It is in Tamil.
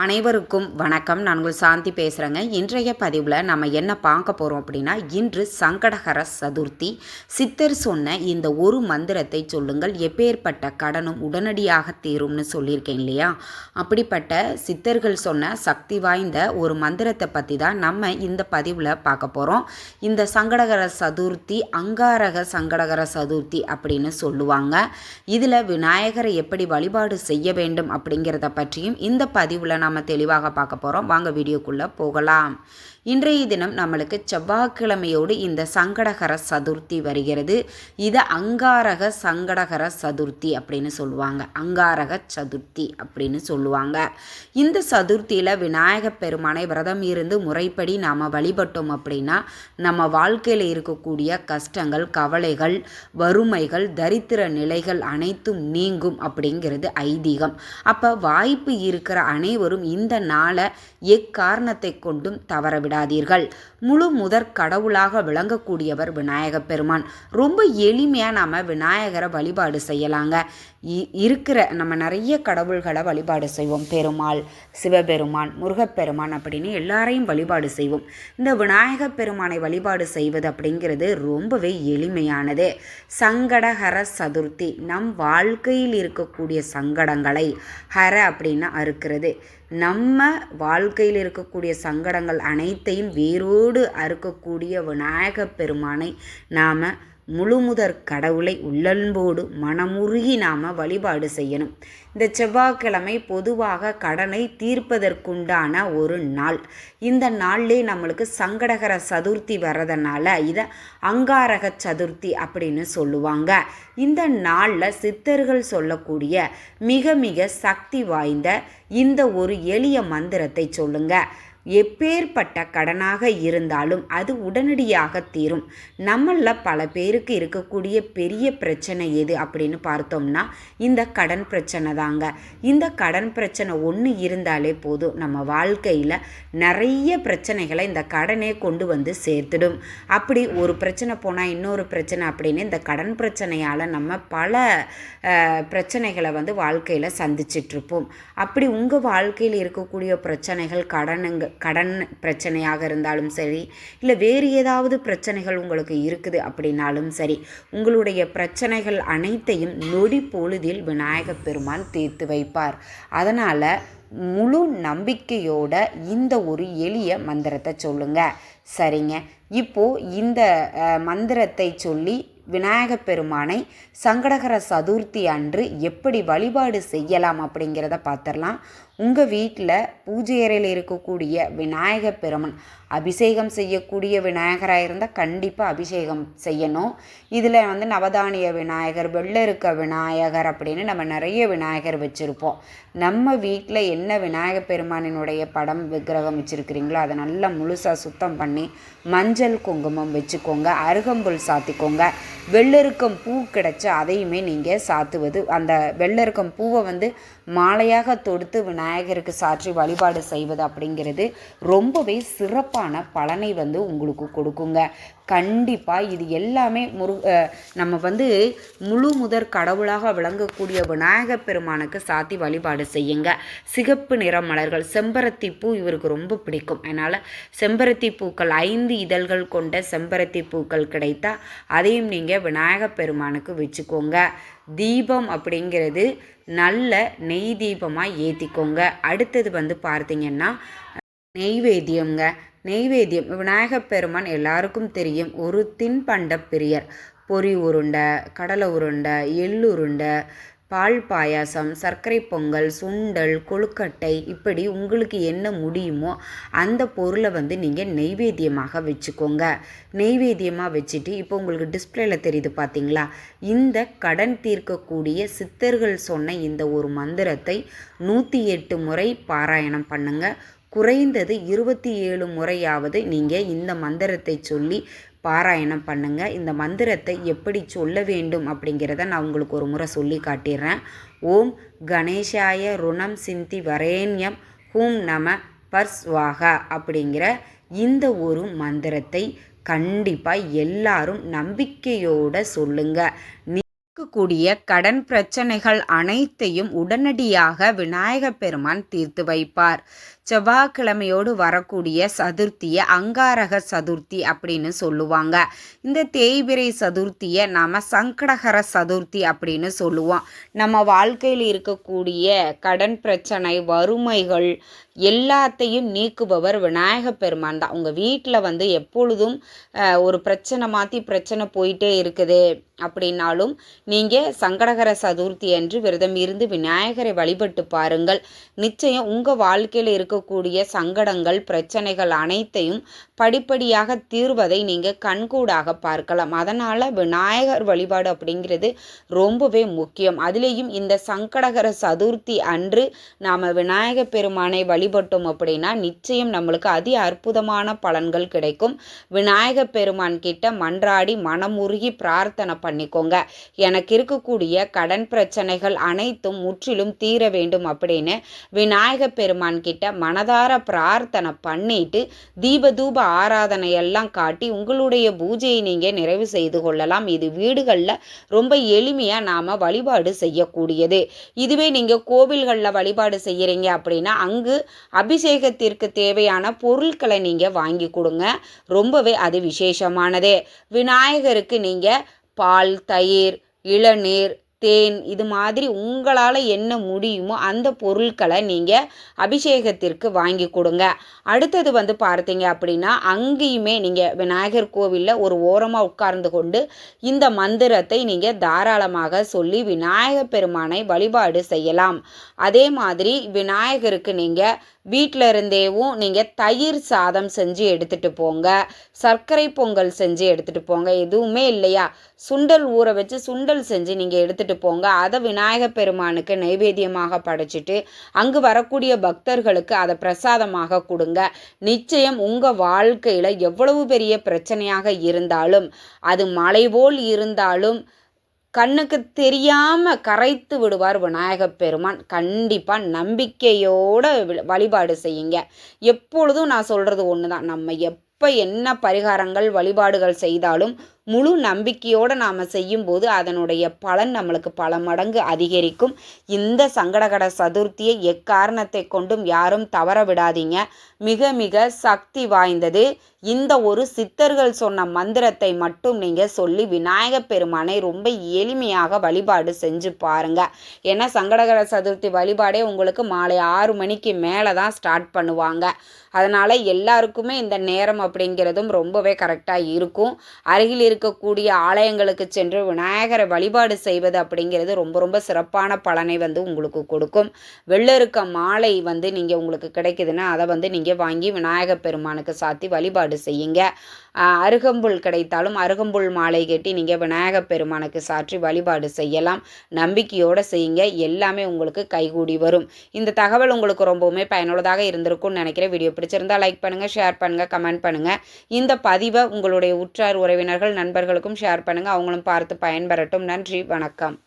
அனைவருக்கும் வணக்கம். நான் உங்கள் சாந்தி பேசுகிறேங்க. இன்றைய பதிவில் நம்ம என்ன பார்க்க போகிறோம் அப்படின்னா, இன்று சங்கடஹர சதுர்த்தி. சித்தர் சொன்ன இந்த ஒரு மந்திரத்தை சொல்லுங்கள், எப்பேற்பட்ட கடனும் உடனடியாக தீரும்னு சொல்லியிருக்கேன் இல்லையா? அப்படிப்பட்ட சித்தர்கள் சொன்ன சக்தி வாய்ந்த ஒரு மந்திரத்தை பற்றி தான் நம்ம இந்த பதிவில் பார்க்க போகிறோம். இந்த சங்கடஹர சதுர்த்தி அங்காரக சங்கடஹர சதுர்த்தி அப்படின்னு சொல்லுவாங்க. இதில் விநாயகரை எப்படி வழிபாடு செய்ய வேண்டும் அப்படிங்கிறத பற்றியும் இந்த பதிவில் நம்ம தெளிவாக பார்க்க போகிறோம். வாங்க வீடியோக்குள்ளே போகலாம். இன்றைய தினம் நம்மளுக்கு செவ்வாய்க்கிழமையோடு இந்த சங்கடஹர சதுர்த்தி வருகிறது. இதை அங்காரக சங்கடஹர சதுர்த்தி அப்படின்னு சொல்லுவாங்க. அங்காரக சதுர்த்தி அப்படின்னு சொல்லுவாங்க. இந்த சதுர்த்தியில் விநாயகப் பெருமானை விரதம் இருந்து முறைப்படி நாம் வழிபட்டோம் அப்படின்னா நம்ம வாழ்க்கையில் இருக்கக்கூடிய கஷ்டங்கள், கவலைகள், வறுமைகள், தரித்திர நிலைகள் அனைத்தும் நீங்கும் அப்படிங்கிறது ஐதீகம். அப்போ வாய்ப்பு இருக்கிற அனைவரும் இந்த நாளை எக்காரணத்தை கொண்டும் தவறவிடாதீர்கள். முழு முதற் கடவுளாக விளங்கக்கூடியவர் விநாயகப் பெருமான். ரொம்ப எளிமையாக நாம் விநாயகரை வழிபாடு செய்யலாங்க. இருக்கிற நம்ம நிறைய கடவுள்களை வழிபாடு செய்வோம். பெருமாள், சிவபெருமான், முருகப்பெருமான் அப்படின்னு எல்லாரையும் வழிபாடு செய்வோம். இந்த விநாயகப் பெருமானை வழிபாடு செய்வது அப்படிங்கிறது ரொம்பவே எளிமையானது. சங்கடஹர சதுர்த்தி நம் வாழ்க்கையில் இருக்கக்கூடிய சங்கடங்களை ஹர அப்படின்னா அறுக்கிறது. நம்ம வாழ்க்கையில் இருக்கக்கூடிய சங்கடங்கள் அனைத்தையும் வேரோடு அறுக்கக்கூடிய விநாயகப் பெருமானை நாம் முழுமுதற் கடவுளை உள்ளன்போடு மனமுருகி நாம் வழிபாடு செய்யணும். இந்த செவ்வாய்க்கிழமை பொதுவாக கடனை தீர்ப்பதற்குண்டான ஒரு நாள். இந்த நாள்லே நம்மளுக்கு சங்கடஹர சதுர்த்தி வர்றதுனால இதை அங்காரக சதுர்த்தி அப்படின்னு சொல்லுவாங்க. இந்த நாளில் சித்தர்கள் சொல்லக்கூடிய மிக மிக சக்தி வாய்ந்த இந்த ஒரு எளிய மந்திரத்தை சொல்லுங்க. எப்பேற்பட்ட கடனாக இருந்தாலும் அது உடனடியாக தீரும். நம்மளில் பல பேருக்கு இருக்கக்கூடிய பெரிய பிரச்சனை எது அப்படின்னு பார்த்தோம்னா இந்த கடன் பிரச்சனை தாங்க. இந்த கடன் பிரச்சனை ஒன்று இருந்தாலே போதும், நம்ம வாழ்க்கையில் நிறைய பிரச்சனைகளை இந்த கடனே கொண்டு வந்து சேர்த்துடும். அப்படி ஒரு பிரச்சனை போனால் இன்னொரு பிரச்சனை அப்படின்னு இந்த கடன் பிரச்சனையால் நம்ம பல பிரச்சனைகளை வாழ்க்கையில் சந்திச்சிட்ருப்போம். அப்படி உங்கள் வாழ்க்கையில் இருக்கக்கூடிய பிரச்சனைகள் கடன் பிரச்சனையாக இருந்தாலும் சரி, இல்லை வேறு ஏதாவது பிரச்சனைகள் உங்களுக்கு இருக்குது அப்படின்னாலும் சரி, உங்களுடைய பிரச்சனைகள் அனைத்தையும் நொடி பொழுதில் விநாயகப் பெருமான் தீர்த்து வைப்பார். அதனால் முழு நம்பிக்கையோட இந்த ஒரு எளிய மந்திரத்தை சொல்லுங்க. சரிங்க, இப்போது இந்த மந்திரத்தை சொல்லி விநாயகப் பெருமானை சங்கடஹர சதுர்த்தி அன்று எப்படி வழிபாடு செய்யலாம் அப்படிங்கிறத பார்த்துடலாம். உங்கள் வீட்டில் பூஜை அறையில் இருக்கக்கூடிய விநாயகப் பெருமான் அபிஷேகம் செய்யக்கூடிய விநாயகராக இருந்தால் கண்டிப்பாக அபிஷேகம் செய்யணும். இதில் நவதானிய விநாயகர், வெள்ளருக்க விநாயகர் அப்படின்னு நம்ம நிறைய விநாயகர் வச்சுருப்போம். நம்ம வீட்டில் என்ன விநாயகப் பெருமானினுடைய படம் விக்கிரகம் வச்சுருக்கிறீங்களோ அதை நல்லா முழுசாக சுத்தம் பண்ணி மஞ்சள் குங்குமம் வச்சுக்கோங்க. அருகம்புல் சாத்திக்கோங்க. வெள்ளருக்கம் பூ கிடைச்சா அதையுமே நீங்கள் சாத்துவது. அந்த வெள்ளருக்கம் பூவை மாலையாக தொடுத்து விநாயகருக்கு சாற்றி வழிபாடு செய்வது அப்படிங்கிறது ரொம்பவே சிறப்பான பலனை உங்களுக்கு கொடுக்குங்க. கண்டிப்பாக இது எல்லாமே நம்ம முழு முதற் கடவுளாக விளங்கக்கூடிய விநாயகப் பெருமானுக்கு சாத்தி வழிபாடு செய்யுங்க. சிகப்பு நிற மலர்கள், செம்பருத்தி பூ இவருக்கு ரொம்ப பிடிக்கும். அதனால் செம்பருத்தி பூக்கள் 5 இதழ்கள் கொண்ட செம்பருத்தி பூக்கள் கிடைத்தால் அதையும் நீங்கள் விநாயகப் பெருமானுக்கு வச்சுக்கோங்க. தீபம் அப்படிங்கிறது நல்ல நெய் தீபமாக ஏற்றிக்கோங்க. அடுத்தது பார்த்தீங்கன்னா நெய்வேத்தியங்க. நெய்வேத்தியம் விநாயகப் பெருமான் எல்லாருக்கும் தெரியும், ஒரு தின்பண்ட பிரியர். பொரி உருண்டை, கடலை உருண்டை, எள்ளுருண்டை, பால் பாயாசம், சர்க்கரை பொங்கல், சுண்டல், கொழுக்கட்டை, இப்படி உங்களுக்கு என்ன முடியுமோ அந்த பொருளை நீங்கள் நெய்வேத்தியமாக வச்சுக்கோங்க. நெய்வேத்தியமாக வச்சுட்டு இப்போ உங்களுக்கு டிஸ்பிளேல தெரியுது பார்த்தீங்களா, இந்த கடன் தீர்க்கக்கூடிய சித்தர்கள் சொன்ன இந்த ஒரு மந்திரத்தை 108 முறை பாராயணம் பண்ணுங்க. குறைந்தது 27 முறையாவது நீங்கள் இந்த மந்திரத்தை சொல்லி பாராயணம் பண்ணுங்க. இந்த மந்திரத்தை எப்படி சொல்ல வேண்டும் அப்படிங்கிறத நான் உங்களுக்கு ஒரு முறை சொல்லி காட்டிடுறேன். ஓம் கணேஷாய ருணம் சிந்தி வரேண்யம் ஹூம் நம பர்ஸ்வாகா அப்படிங்கிற இந்த ஒரு மந்திரத்தை கண்டிப்பாக எல்லாரும் நம்பிக்கையோடு சொல்லுங்க. கூடிய கடன் பிரச்சனைகள் அனைத்தையும் உடனடியாக விநாயகப் பெருமான் தீர்த்து வைப்பார். செவ்வாய்க்கிழமையோடு வரக்கூடிய சதுர்த்தியை அங்காரக சதுர்த்தி அப்படின்னு சொல்லுவாங்க. இந்த தேய்பிறை சதுர்த்தியை நாம் சங்கடகர சதுர்த்தி அப்படின்னு சொல்லுவோம். நம்ம வாழ்க்கையில் இருக்கக்கூடிய கடன் பிரச்சனை, வறுமைகள் எல்லாத்தையும் நீக்குபவர் விநாயகப் பெருமான் தான். உங்கள் வீட்டில் எப்பொழுதும் ஒரு பிரச்சனை மாற்றி பிரச்சனை போயிட்டே இருக்குது அப்படின்னாலும் நீங்கள் சங்கடகர சதுர்த்தி அன்று விரதம் இருந்து விநாயகரை வழிபட்டு பாருங்கள். நிச்சயம் உங்கள் வாழ்க்கையில் இருக்கக்கூடிய சங்கடங்கள், பிரச்சனைகள் அனைத்தையும் படிப்படியாக தீர்வதை நீங்கள் கண்கூடாக பார்க்கலாம். அதனால் விநாயகர் வழிபாடு அப்படிங்கிறது ரொம்பவே முக்கியம். அதுலேயும் இந்த சங்கடகர சதுர்த்தி அன்று நாம் விநாயகர் பெருமானை வழிபட்டோம் அப்படின்னா நிச்சயம் நம்மளுக்கு அதி அற்புதமான பலன்கள் கிடைக்கும். விநாயகர் பெருமான் கிட்ட மன்றாடி மனமுருகி பிரார்த்தனை பண்ணிக்கோங்க. எனக்கு இருக்கக்கூடிய கடன் பிரச்சனைகள் அனைத்தும் முற்றிலும் தீர வேண்டும் அப்படின்னு விநாயகர் பெருமான் கிட்ட மனதார பிரார்த்தனை பண்ணிட்டு தூப ஆராதனை எல்லாம் காட்டி உங்களுடைய பூஜையை நீங்கள் நிறைவு செய்து கொள்ளலாம். இது வீடுகளில் ரொம்ப எளிமையாக நாம் வழிபாடு செய்யக்கூடியது. இதுவே நீங்கள் கோவில்களில் வழிபாடு செய்கிறீங்க அப்படின்னா அங்கு அபிஷேகத்திற்கு தேவையான பொருட்களை நீங்கள் வாங்கி கொடுங்க. ரொம்பவே அது விசேஷமானது. விநாயகருக்கு நீங்கள் பால், தயிர், இளநீர், தேன் இது மாதிரி உங்களால் என்ன முடியுமோ அந்த பொருட்களை நீங்கள் அபிஷேகத்திற்கு வாங்கி கொடுங்க. அடுத்தது பார்த்தீங்க அப்படின்னா அங்கேயுமே நீங்கள் விநாயகர் கோவிலில் ஒரு ஓரமாக உட்கார்ந்து கொண்டு இந்த மந்திரத்தை நீங்கள் தாராளமாக சொல்லி விநாயகர் பெருமானை வழிபாடு செய்யலாம். அதே மாதிரி விநாயகருக்கு நீங்கள் வீட்டில் இருந்தேவும் நீங்கள் தயிர் சாதம் செஞ்சு எடுத்துகிட்டு போங்க, சர்க்கரை பொங்கல் செஞ்சு எடுத்துகிட்டு போங்க. எதுவுமே இல்லையா, சுண்டல் ஊற வச்சு சுண்டல் செஞ்சு நீங்கள் எடுத்துகிட்டு போங்க. அதை விநாயகர் பெருமானுக்கு நைவேத்தியமாக படைச்சிட்டு அங்கு வரக்கூடிய பக்தர்களுக்கு அதை பிரசாதமாக கொடுங்க. நிச்சயம் உங்கள் வாழ்க்கையில் எவ்வளவு பெரிய பிரச்சனையாக இருந்தாலும், அது மலை போல் இருந்தாலும் கண்ணுக்கு தெரியாமல் கரைத்து விடுவார் விநாயகப் பெருமான். கண்டிப்பாக நம்பிக்கையோடு வழிபாடு செய்யுங்க. எப்பொழுதும் நான் சொல்கிறது ஒன்று தான், நம்ம எப்போ என்ன பரிகாரங்கள் வழிபாடுகள் செய்தாலும் முழு நம்பிக்கையோடு நாம் செய்யும்போது அதனுடைய பலன் நம்மளுக்கு பல மடங்கு அதிகரிக்கும். இந்த சங்கடகர சதுர்த்தியை எக்காரணத்தை கொண்டும் யாரும் தவற விடாதீங்க. மிக மிக சக்தி வாய்ந்தது. இந்த ஒரு சித்தர்கள் சொன்ன மந்திரத்தை மட்டும் நீங்கள் சொல்லி விநாயகப் பெருமானை ரொம்ப எளிமையாக வழிபாடு செஞ்சு பாருங்க. ஏன்னா சங்கடகர சதுர்த்தி வழிபாடே உங்களுக்கு மாலை 6 மணிக்கு மேலே தான் ஸ்டார்ட் பண்ணுவாங்க. அதனால் எல்லாருக்குமே இந்த நேரம் அப்படிங்கிறதும் ரொம்பவே கரெக்டாக இருக்கும். அருகில் இருக்கக்கூடிய ஆலயங்களுக்கு சென்று விநாயகரை வழிபாடு செய்வது அப்படிங்கிறது ரொம்ப ரொம்ப சிறப்பான பலனை உங்களுக்கு கொடுக்கும். வெள்ளருக்க மாலை நீங்கள் உங்களுக்கு கிடைக்குதுன்னா அதை நீங்கள் வாங்கி விநாயகர் பெருமானுக்கு சாத்தி வழிபாடு செய்யுங்க. அருகம்புல் கிடைத்தாலும் அருகம்புல் மாலை கட்டி நீங்கள் விநாயகர் பெருமானுக்கு சாற்றி வழிபாடு செய்யலாம். நம்பிக்கையோடு செய்யுங்க, எல்லாமே உங்களுக்கு கைகூடி வரும். இந்த தகவல் உங்களுக்கு ரொம்பவுமே பயனுள்ளதாக இருந்திருக்கும்னு நினைக்கிறேன். வீடியோ பிடிச்சிருந்தால் லைக் பண்ணுங்கள், ஷேர் பண்ணுங்கள், கமெண்ட் பண்ணுங்கள். இந்த பதிவை உங்களுடைய உற்றார் உறவினர்கள் நண்பர்களுக்கும் ஷேர் பண்ணுங்கள். அவங்களும் பார்த்து பயன்பெறட்டும். நன்றி, வணக்கம்.